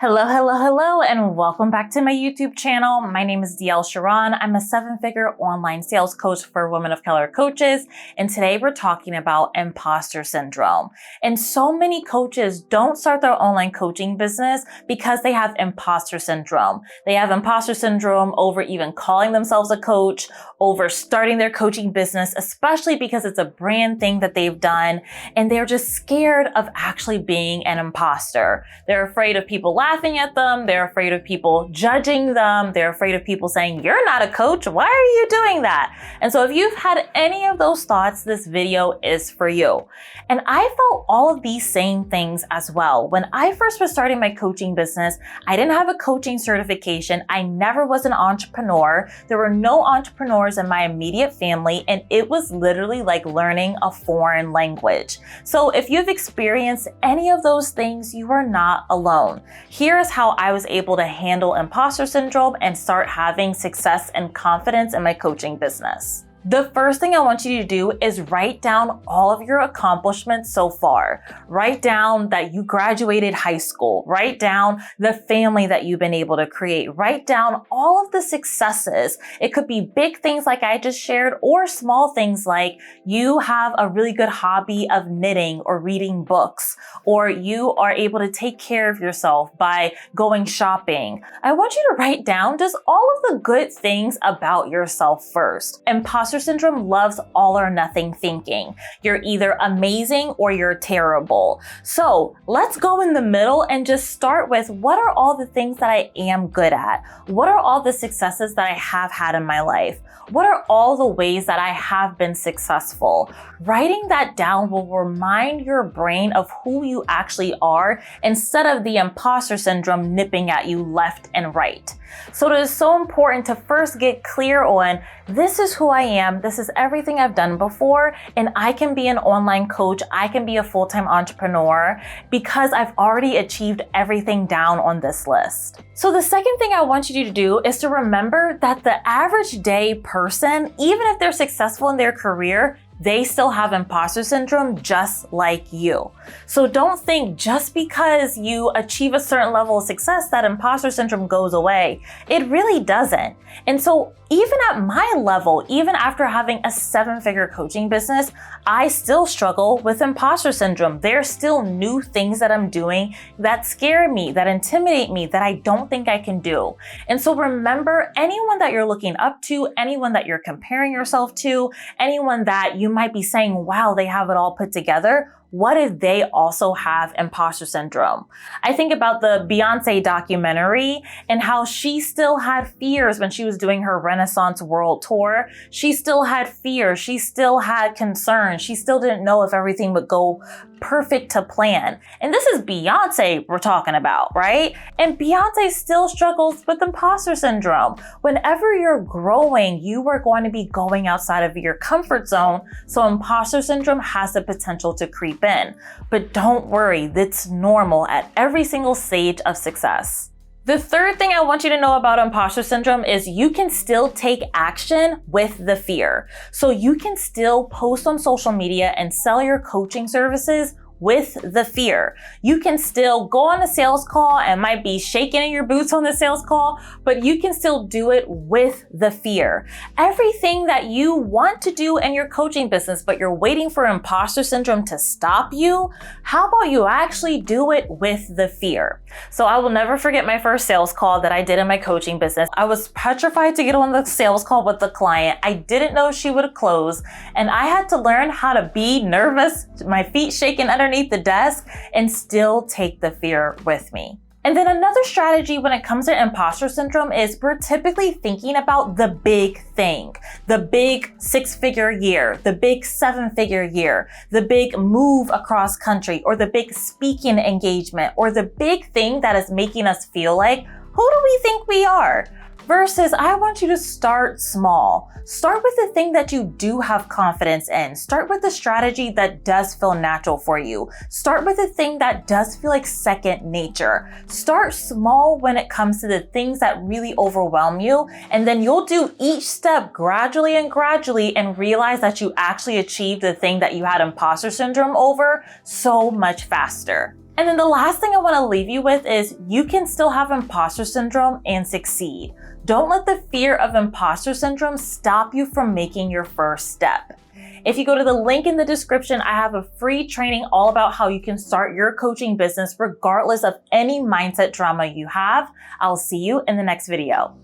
Hello, hello, hello, and welcome back to my YouTube channel. My name is Dielle Charon. I'm a 7-figure online sales coach for women of color coaches. And today we're talking about imposter syndrome. And so many coaches don't start their online coaching business because they have imposter syndrome. They have imposter syndrome over even calling themselves a coach, over starting their coaching business, especially because it's a brand thing that they've done. And they're just scared of actually being an imposter. They're afraid of people laughing at them. They're afraid of people judging them. They're afraid of people saying, "You're not a coach. Why are you doing that?" And so if you've had any of those thoughts, this video is for you. And I felt all of these same things as well. When I first was starting my coaching business, I didn't have a coaching certification. I never was an entrepreneur. There were no entrepreneurs in my immediate family, and it was literally like learning a foreign language. So if you've experienced any of those things, you are not alone. Here's how I was able to handle imposter syndrome and start having success and confidence in my coaching business. The first thing I want you to do is write down all of your accomplishments so far. Write down that you graduated high school. Write down the family that you've been able to create. Write down all of the successes. It could be big things like I just shared, or small things like you have a really good hobby of knitting or reading books, or you are able to take care of yourself by going shopping. I want you to write down just all of the good things about yourself first. Imposter syndrome loves all or nothing thinking. You're either amazing or you're terrible. So let's go in the middle and just start with, what are all the things that I am good at? What are all the successes that I have had in my life? What are all the ways that I have been successful? Writing that down will remind your brain of who you actually are instead of the imposter syndrome nipping at you left and right. So it is so important to first get clear on, this is who I am, this is everything I've done before, and I can be an online coach, I can be a full-time entrepreneur because I've already achieved everything down on this list. So the second thing I want you to do is to remember that the average day person, even if they're successful in their career, they still have imposter syndrome just like you. So don't think just because you achieve a certain level of success that imposter syndrome goes away. It really doesn't. And so even at my level, even after having a 7-figure coaching business, I still struggle with imposter syndrome. There's still new things that I'm doing that scare me, that intimidate me, that I don't think I can do. And so remember, anyone that you're looking up to, anyone that you're comparing yourself to, anyone that you might be saying, wow, they have it all put together, what if they also have imposter syndrome? I think about the Beyonce documentary and how she still had fears when she was doing her Renaissance World Tour. She still had fear. She still had concerns. She still didn't know if everything would go perfect to plan. And this is Beyonce we're talking about, right? And Beyonce still struggles with imposter syndrome. Whenever you're growing, you are going to be going outside of your comfort zone. So imposter syndrome has the potential to creep in. But don't worry, that's normal at every single stage of success. The third thing I want you to know about imposter syndrome is you can still take action with the fear. So you can still post on social media and sell your coaching services with the fear. You can still go on a sales call and might be shaking in your boots on the sales call, but you can still do it with the fear. Everything that you want to do in your coaching business, but you're waiting for imposter syndrome to stop you, how about you actually do it with the fear? So I will never forget my first sales call that I did in my coaching business. I was petrified to get on the sales call with the client. I didn't know she would close, and I had to learn how to be nervous, my feet shaking underneath the desk, and still take the fear with me. And then another strategy when it comes to imposter syndrome is we're typically thinking about the big thing, the big 6-figure year, the big 7-figure year, the big move across country, or the big speaking engagement, or the big thing that is making us feel like, who do we think we are? Versus, I want you to start small. Start with the thing that you do have confidence in. Start with the strategy that does feel natural for you. Start with the thing that does feel like second nature. Start small when it comes to the things that really overwhelm you, and then you'll do each step gradually and realize that you actually achieved the thing that you had imposter syndrome over so much faster. And then the last thing I want to leave you with is you can still have imposter syndrome and succeed. Don't let the fear of imposter syndrome stop you from making your first step. If you go to the link in the description, I have a free training all about how you can start your coaching business regardless of any mindset drama you have. I'll see you in the next video.